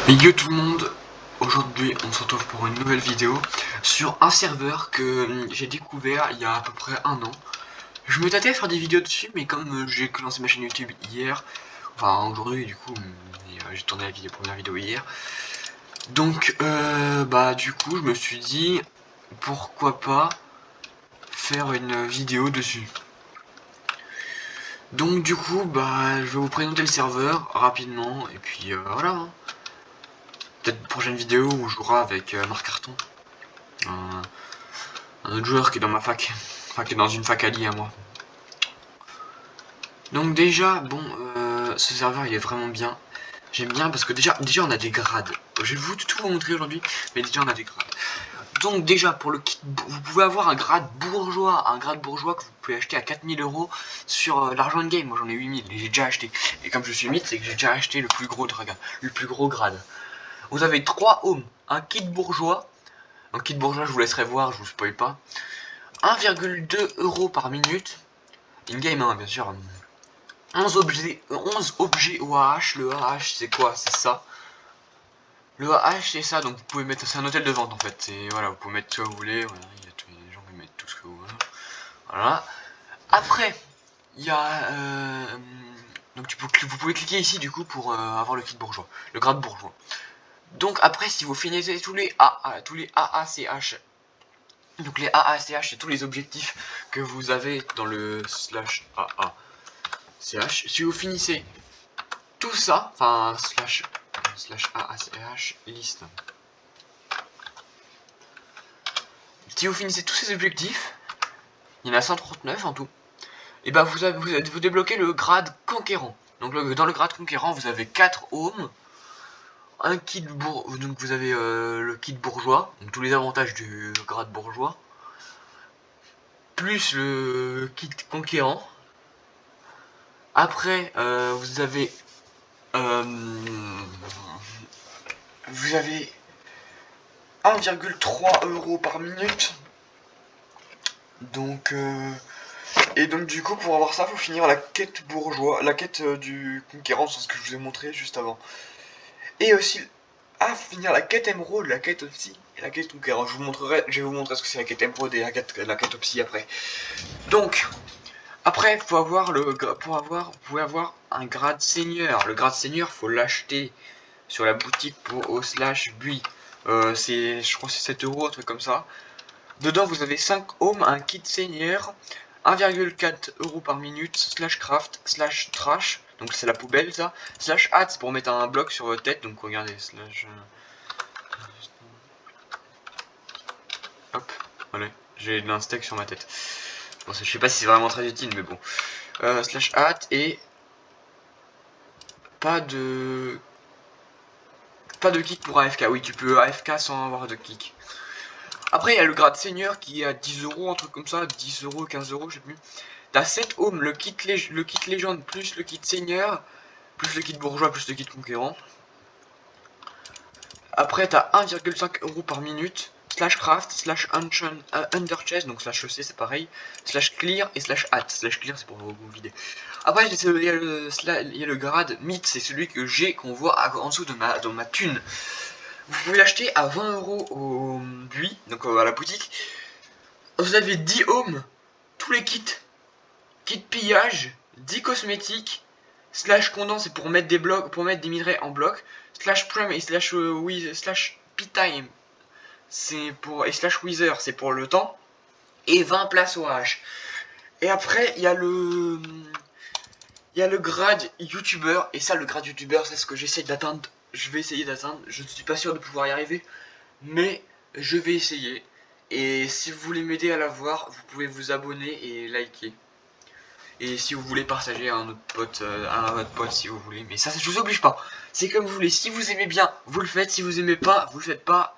Yo tout le monde, aujourd'hui on se retrouve pour une nouvelle vidéo sur un serveur que j'ai découvert il y a à peu près un an. Je me tâtais à faire des vidéos dessus, mais comme j'ai lancé ma chaîne YouTube hier, enfin aujourd'hui du coup, j'ai tourné la première vidéo hier, donc bah du coup je me suis dit pourquoi pas faire une vidéo dessus. Donc du coup bah je vais vous présenter le serveur rapidement et puis voilà, hein. Peut-être une prochaine vidéo où on jouera avec Marc Carton. Un autre joueur qui est dans ma fac, enfin qui est dans une fac alliée à moi. Donc déjà, bon, ce serveur il est vraiment bien. J'aime bien parce que déjà on a des grades. Je vais tout vous montrer aujourd'hui, mais déjà on a des grades. Donc déjà pour le kit, vous pouvez avoir un grade bourgeois que vous pouvez acheter à 4000 € sur l'argent de game. Moi j'en ai 8000 et j'ai déjà acheté. Et comme je suis mythe, c'est que j'ai déjà acheté le plus gros dragon, le plus gros grade. Vous avez 3 homes, un kit bourgeois. Un kit bourgeois je vous laisserai voir, je vous spoil pas. 1,2 € par minute. In-game, hein, bien sûr. 11 objets OAH. Le AH, c'est quoi? C'est ça. Le AH, c'est ça. Donc, vous pouvez mettre. C'est un hôtel de vente en fait. Et voilà, vous pouvez mettre ce que vous voulez. Voilà, il y a tous les gens qui mettent tout ce que vous voulez. Voilà. Après, il y a. Donc, vous pouvez cliquer ici du coup pour avoir le kit bourgeois. Le grade bourgeois. Donc, après, si vous finissez tous les AACH. Donc, les AACH, c'est tous les objectifs que vous avez dans le slash AA. CH. Si vous finissez tout ça, enfin slash AACH liste. Si vous finissez tous ces objectifs, il y en a 139 en tout, et bah vous débloquez le grade conquérant. Donc dans le grade conquérant, vous avez 4 homes, un kit donc vous avez le kit bourgeois, donc tous les avantages du grade bourgeois, plus le kit conquérant. Après, vous avez 1,3 € par minute. Donc, et donc du coup, pour avoir ça, faut finir la quête bourgeois, la quête du conquérant, c'est ce que je vous ai montré juste avant. Et aussi, finir la quête émeraude, la quête Opsy et la quête conquérant. Je vais vous montrer ce que c'est la quête émeraude et la quête Opsy après. Donc, après, vous pouvez avoir un grade seigneur. Le grade seigneur, faut l'acheter sur la boutique pour au slash buis. Je crois que c'est 7 €, un truc comme ça. Dedans, vous avez 5 homes, un kit seigneur, 1,4 € par minute, slash craft, slash trash, donc c'est la poubelle ça, slash hat, c'est pour mettre un bloc sur votre tête, donc regardez, slash... Hop, voilà, j'ai de l'instec sur ma tête. Bon, je sais pas si c'est vraiment très utile, mais bon. Slash hat et... Pas de kick pour AFK, oui, tu peux AFK sans avoir de kick. Après, il y a le grade seigneur qui est à 10 €, un truc comme ça, 10 €, 15 €, je sais plus. T'as 7 homes, le kit légende, plus le kit seigneur, plus le kit bourgeois, plus le kit conquérant. Après, t'as 1,5 € par minute, slash craft, slash under chest, donc slash EC c'est pareil, slash clear et slash hat. Slash clear c'est pour vous vider. Après, il y a le grade mythe, c'est celui que j'ai, qu'on voit en dessous de ma thune. Vous pouvez l'acheter à 20 € au buis, donc à la boutique. Vous avez 10 homes, tous les kits. Kit pillage, 10 cosmétiques, slash condensé c'est pour mettre des blocs, pour mettre des minerais en bloc, slash prem et slash slash p-time c'est pour, et slash wither c'est pour le temps, et 20 places au H. Et après il y a le grade youtubeur, et ça le grade youtubeur c'est ce que j'essaie d'atteindre, je vais essayer d'atteindre, je ne suis pas sûr de pouvoir y arriver, mais je vais essayer. Et si vous voulez m'aider à l'avoir, vous pouvez vous abonner et liker. Et si vous voulez partager à un autre pote, à votre pote si vous voulez. Mais ça, je vous oblige pas. C'est comme vous voulez. Si vous aimez bien, vous le faites. Si vous aimez pas, vous le faites pas.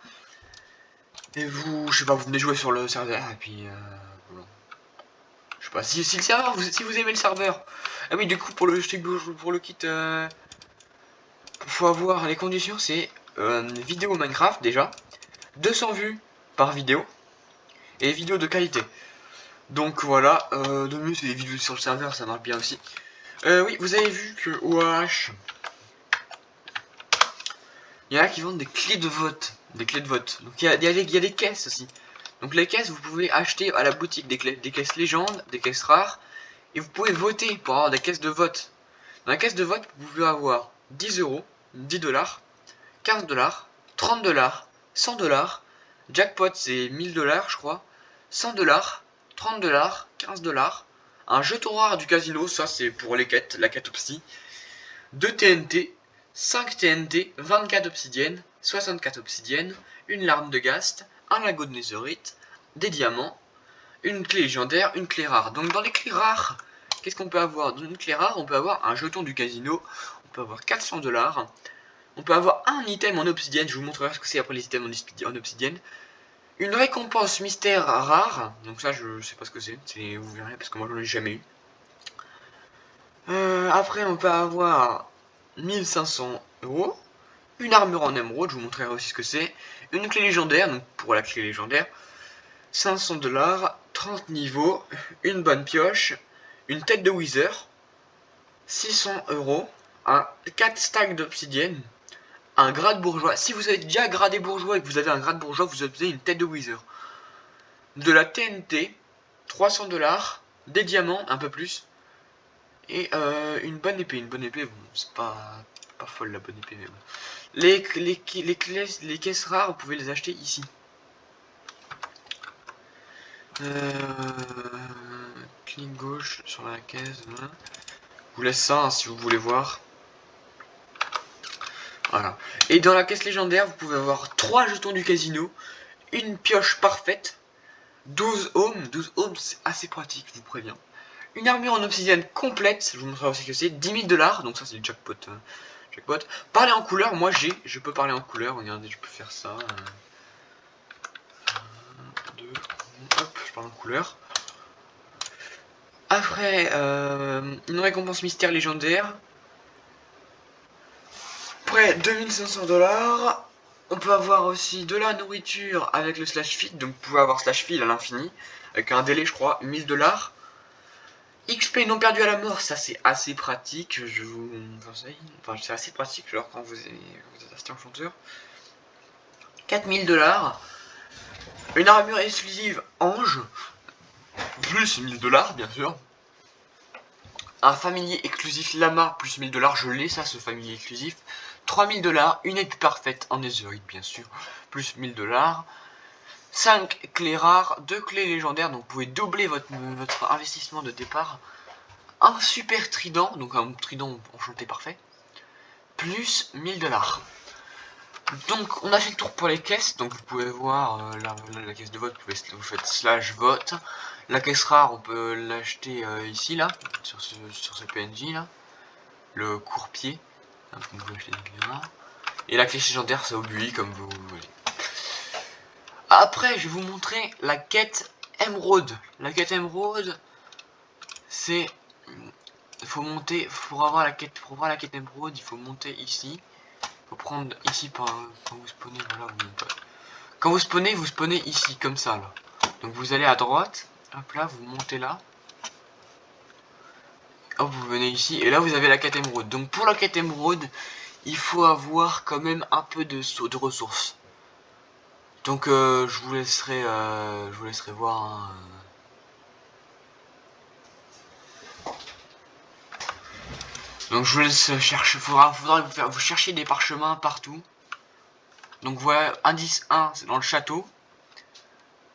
Et vous, je sais pas, vous venez jouer sur le serveur. Et puis, voilà. Je sais pas, si le serveur, si vous aimez le serveur. Ah oui, du coup, pour le kit, faut avoir les conditions, c'est vidéo Minecraft déjà. 200 vues par vidéo. Et vidéo de qualité. Donc voilà, de mieux c'est des vidéos sur le serveur, ça marche bien aussi. Oui, vous avez vu que OAH Il y en a qui vendent des clés de vote. Des clés de vote. Donc il y a des caisses aussi. Donc les caisses, vous pouvez acheter à la boutique des caisses légendes, des caisses rares. Et vous pouvez voter pour avoir des caisses de vote. Dans la caisse de vote, vous pouvez avoir 10 euros, 10 dollars, 15 dollars, 30 dollars, 100 dollars. Jackpot, c'est 1000 dollars, je crois. 100 dollars, 30 dollars, 15 dollars. Un jeton rare du casino, ça c'est pour les quêtes, la quête Opsi. 2 TNT, 5 TNT, 24 obsidiennes, 64 obsidiennes, une larme de Ghast, un lago de Netherite, des diamants, une clé légendaire, une clé rare. Donc dans les clés rares, qu'est-ce qu'on peut avoir? Dans une clé rare, on peut avoir un jeton du casino, on peut avoir 400 dollars, on peut avoir un item en obsidienne, je vous montrerai ce que c'est après les items en obsidienne. Une récompense mystère rare, donc ça je sais pas ce que c'est, vous verrez parce que moi j'en ai jamais eu. Après on peut avoir 1500 euros, une armure en émeraude, je vous montrerai aussi ce que c'est, une clé légendaire, donc pour la clé légendaire, 500 dollars, 30 niveaux, une bonne pioche, une tête de wither, 600 euros, 4 stacks d'obsidienne, un grade bourgeois. Si vous avez déjà gradé bourgeois et que vous avez un grade bourgeois, vous obtenez une tête de wither. De la TNT, 300 dollars, des diamants, un peu plus, et une bonne épée. Une bonne épée, bon, c'est pas folle la bonne épée, mais bon. Les caisses rares, vous pouvez les acheter ici. Clic gauche sur la caisse. Voilà. Je vous laisse ça hein, si vous voulez voir. Voilà. Et dans la caisse légendaire, vous pouvez avoir 3 jetons du casino, une pioche parfaite, 12 ohms. 12 ohms, c'est assez pratique, je vous préviens. Une armure en obsidienne complète, je vous montrerai aussi que c'est 10 000 dollars, donc ça c'est le jackpot. Jackpot. Parler en couleur, moi je peux parler en couleur, regardez, je peux faire ça. 1, 2, hop, je parle en couleur. Après, une récompense mystère légendaire. Après, 2500 dollars. On peut avoir aussi de la nourriture avec le slash feed, donc vous pouvez avoir slash feed à l'infini, avec un délai, je crois, 1000 dollars. XP non perdu à la mort, ça c'est assez pratique, je vous conseille. Enfin, c'est assez pratique, genre quand vous êtes assistant enchanteur. 4000 dollars. Une armure exclusive ange, plus 1000 dollars, bien sûr. Un familier exclusif lama, plus 1000 dollars, je l'ai ça, ce familier exclusif. 3000 dollars, une épée parfaite en netherite, bien sûr, plus 1000 dollars. 5 clés rares, 2 clés légendaires, donc vous pouvez doubler votre investissement de départ. Un super trident, donc un trident enchanté parfait, plus 1000 dollars. Donc on a fait le tour pour les caisses, donc vous pouvez voir la caisse de vote, vous faites slash vote. La caisse rare, on peut l'acheter ici, là, sur ce PNJ, là. Le courpier, hein, vous pouvez acheter là. Et la clé légendaire, c'est au buis, comme vous voulez. Après, je vais vous montrer la quête émeraude. La quête émeraude, c'est... faut monter, pour voir la quête émeraude, il faut monter ici. Il faut prendre ici quand vous spawnez, voilà, quand vous spawnez ici, comme ça, là. Donc vous allez à droite, hop là, vous montez là. Hop, vous venez ici, et là vous avez la quête émeraude. Donc pour la quête émeraude, il faut avoir quand même un peu de ressources. Donc je vous laisserai voir. Hein. Donc je vous laisse chercher, faudra vous chercher des parchemins partout. Donc voilà, indice 1 c'est dans le château.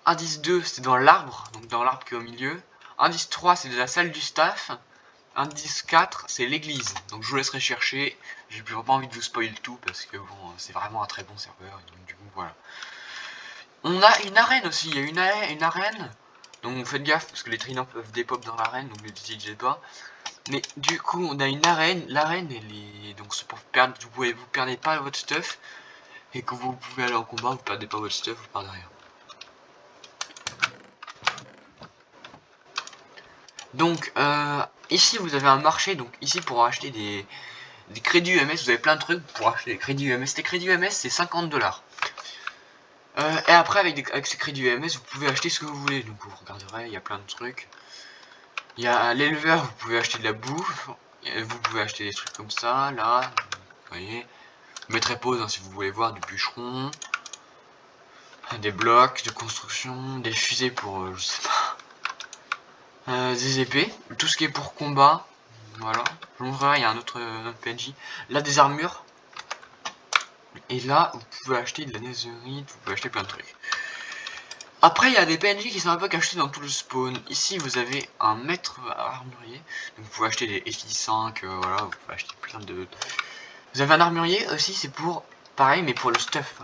Indice 2 c'est dans l'arbre, donc dans l'arbre qui est au milieu. Indice 3 c'est de la salle du staff. Indice 4 c'est l'église. Donc je vous laisserai chercher. J'ai pas envie de vous spoil tout parce que bon c'est vraiment un très bon serveur. Donc du coup voilà. On a une arène aussi, il y a une arène. Donc faites gaffe parce que les tridents peuvent dépop dans l'arène, donc ne les utilisez pas. Mais du coup on a une arène, l'arène elle est... Donc c'est pour perdre, vous perdez pas votre stuff. Et que vous pouvez aller en combat, vous perdez pas votre stuff, vous perdez rien. Donc ici vous avez un marché, donc ici pour acheter des crédits UMS, vous avez plein de trucs pour acheter des crédits UMS. Les crédits UMS c'est 50 dollars. Et après avec ces crédits UMS vous pouvez acheter ce que vous voulez, donc vous regarderez, il y a plein de trucs. Il y a l'éleveur, vous pouvez acheter de la bouffe, vous pouvez acheter des trucs comme ça, là, vous voyez. Je mettrai pause hein, si vous voulez voir du bûcheron, des blocs de construction, des fusées pour je sais pas, des épées, tout ce qui est pour combat. Voilà, je vous montrerai, il y a un autre PNJ. Là des armures. Et là vous pouvez acheter de la netherite, vous pouvez acheter plein de trucs. Après il y a des PNJ qui sont un peu cachés dans tout le spawn. Ici vous avez un maître armurier. Donc, vous pouvez acheter des FI5, voilà, vous pouvez acheter plein de... Vous avez un armurier aussi, c'est pour... Pareil mais pour le stuff.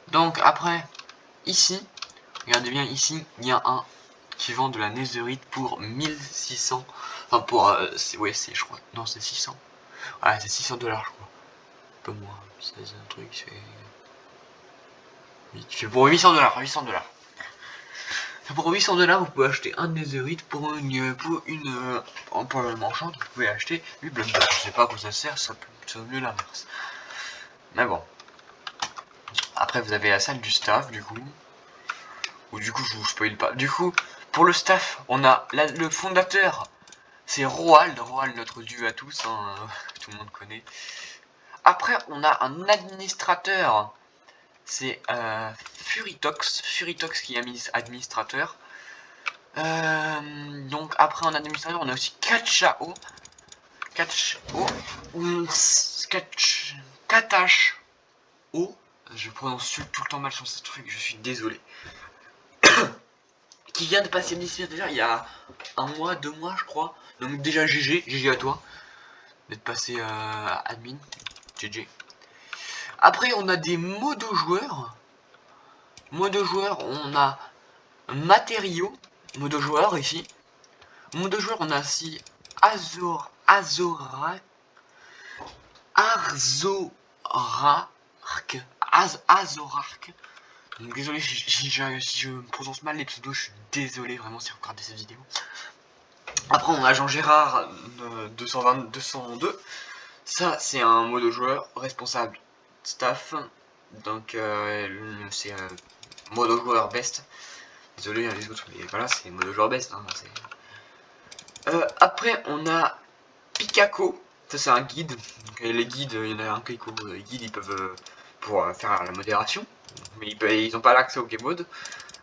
Donc après, ici, regardez bien ici, il y a un qui vend de la netherite pour 1600. Enfin pour... ouais c'est je crois. Non c'est 600. Ouais c'est 600 $ je crois. Un peu moins. C'est un truc, c'est pour 800 $. 800 $. Pour 800 $, vous pouvez acheter un netherite pour une pour le marchand, vous pouvez acheter 8 blocs d'or. Je sais pas à quoi ça sert, ça vaut mieux l'inverse. Mais bon. Après vous avez la salle du staff du coup. Ou du coup je vous spoil pas. Du coup, pour le staff, on a le fondateur, c'est Roald, notre dieu à tous, hein, tout le monde connaît. Après on a un administrateur. C'est Furitox qui est administrateur. Donc après en administrateur on a aussi Kachao, je prononce tout le temps mal sur ce truc, je suis désolé. Qui vient de passer administrateur il y a un mois, 2 mois je crois. Donc déjà GG à toi d'être passé admin, GG. Après on a des modos joueurs. Mode joueur, on a matériaux, mode joueur ici. Mode joueur, on a aussi Azorark. Donc désolé si je me prononce mal les pseudos, je suis désolé vraiment si vous regardez cette vidéo. Après on a Jean-Gérard 202. Ça c'est un mode joueur responsable staff. Donc c'est mode joueur best. Désolé les autres, mais voilà, c'est mode joueur best. Hein, après, on a Pikako. Ça, c'est un guide. Donc, les guides, il y en a un qui les guides, ils peuvent pour faire la modération. Mais ils n'ont pas l'accès au game mode.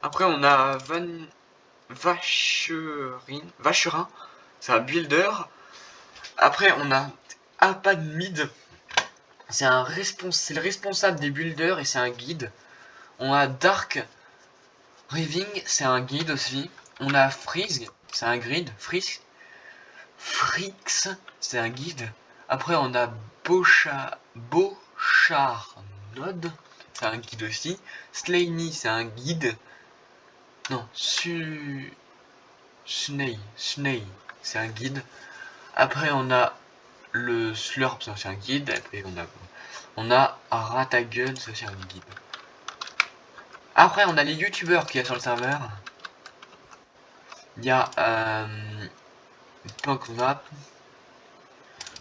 Après, on a Vacherin. C'est un builder. Après, on a Apadmid. C'est le responsable des builders et c'est un guide. On a Dark Riving, c'est un guide aussi. On a Freeze, c'est un grid. Frix, c'est un guide. Après, on a Beaucharnod, c'est un guide aussi. Slaney, c'est un guide. Non, Sney, c'est un guide. Après, on a le Slurp, c'est un guide. Après, on a Ratagun, c'est aussi un guide. Après, on a les youtubeurs qu'il y a sur le serveur. Il y a Punkmap.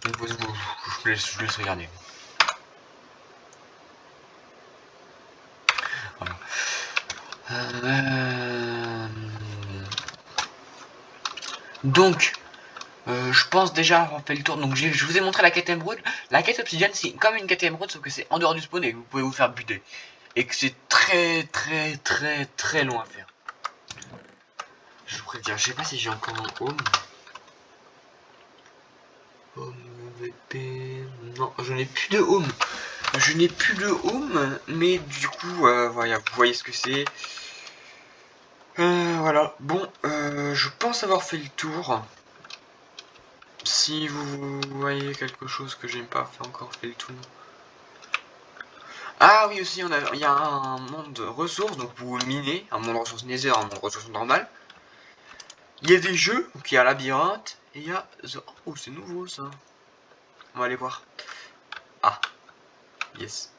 Donc, je vous laisse regarder. Voilà. Donc, je pense déjà avoir fait le tour. Donc, je vous ai montré la quête émeraude. La quête obsidienne, c'est comme une quête émeraude, sauf que c'est en dehors du spawn et que vous pouvez vous faire buter. Et que c'est très long à faire. Je vous préviens, je sais pas si j'ai encore un home. Home VP. Non, je n'ai plus de home. Mais du coup, voilà, vous voyez ce que c'est. Voilà, bon, je pense avoir fait le tour. Si vous voyez quelque chose que j'ai pas encore fait le tour. Ah oui aussi, il y a un monde ressources, donc vous minez, un monde ressources nether, un monde ressources normal. Il y a des jeux, donc il y a labyrinthe, et il y a... Oh, c'est nouveau ça. On va aller voir. Ah, yes.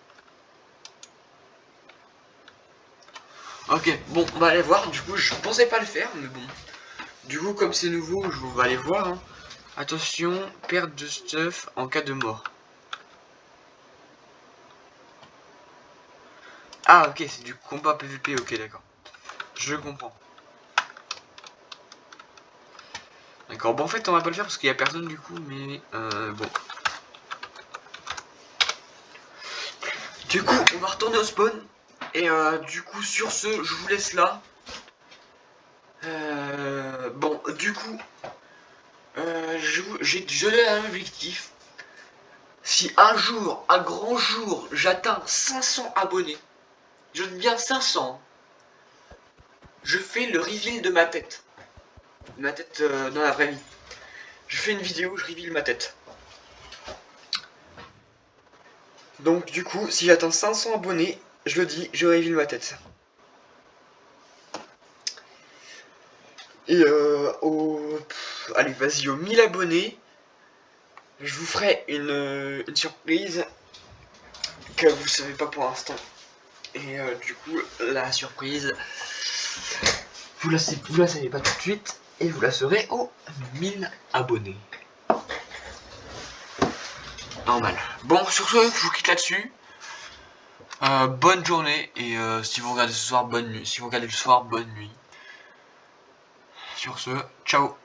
Ok, bon, on va aller voir, du coup je pensais pas le faire, mais bon. Du coup comme c'est nouveau, je vais aller voir. Hein. Attention, perte de stuff en cas de mort. Ah ok, c'est du combat PVP, ok d'accord. Je comprends. D'accord, bon en fait on va pas le faire parce qu'il y a personne du coup, mais bon. Du coup, on va retourner au spawn. Et du coup, sur ce, je vous laisse là. Bon, du coup, je donne un objectif. Si un jour, un grand jour, j'atteins 500 abonnés, je dis bien 500, je fais le reveal de ma tête. Ma tête dans la vraie vie. Je fais une vidéo, je reveal ma tête. Donc du coup, si j'atteins 500 abonnés, je le dis, je reveal ma tête. Et allez, vas-y, aux 1000 abonnés, je vous ferai une surprise que vous savez pas pour l'instant. Et du coup, la surprise, vous la savez pas tout de suite, et vous la saurez aux 1000 abonnés. Normal. Bon, sur ce, je vous quitte là-dessus. Bonne journée, et si vous regardez ce soir, bonne nuit. Si vous regardez le soir, bonne nuit. Sur ce, ciao.